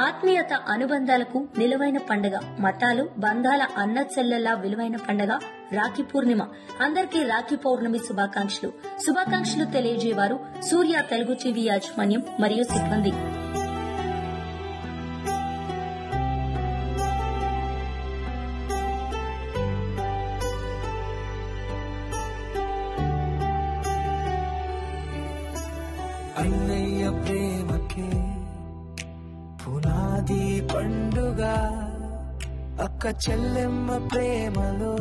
ఆత్మీయత అనుబంధాలకు నిలువైన పండుగ, మతాలు బంధాల అన్నచెల్లెల్లా విలువైన పండుగ రాఖీ పూర్ణిమ. అందరికీ రాఖీ పౌర్ణమి శుభాకాంక్షలు తెలియజేవారు సూర్య తెలుగు టీవీ యాజమాన్యం మరియు సిబ్బంది. అన్నయ్య ప్రేమకే పునాది పండుగ, అక్క చెల్లెమ్మ ప్రేమలో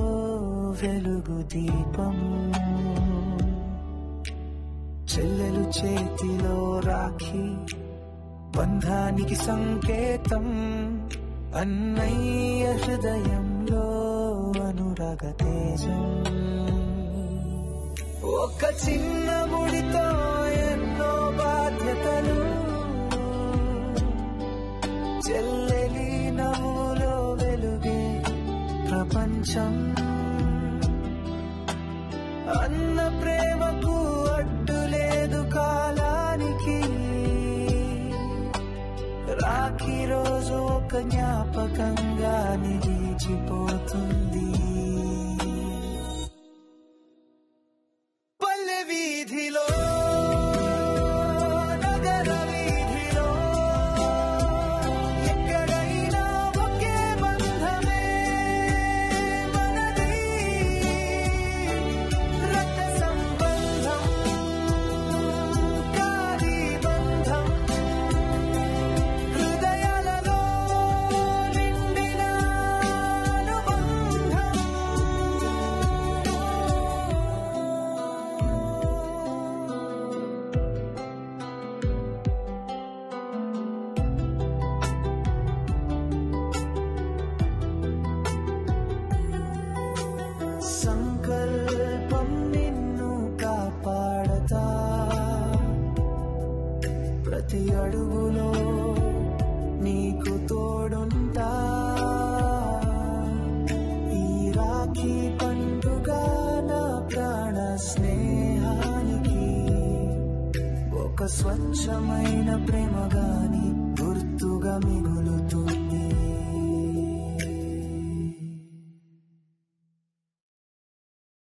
వెలుగు దీపం, చెల్లెలు చేతిలో రాఖీ బంధానికి సంకేతం, అన్నయ్య హృదయంలో అనురాగ తేజం. ఒక చిన్న ముడితో ఎన్నో బాధ్యతలు, చెల్లెలి నవ్వులో వెలుగే ప్రపంచం. అన్న ప్రేమకు అడ్డు లేదు కాలానికి, రాఖీ రోజు ఒక జ్ఞాపకంగా నిలిచిపోతుంది. పల్లె వీధిలో సంకల్పం నిన్ను కాపాడతా, ప్రతి అడుగులో నీకు తోడుంటా. ఈ రాఖీ పండుగ నా ప్రాణ స్నేహానికి ఒక స్వచ్ఛమైన ప్రేమగాని గుర్తుగా మిగులుతుంది.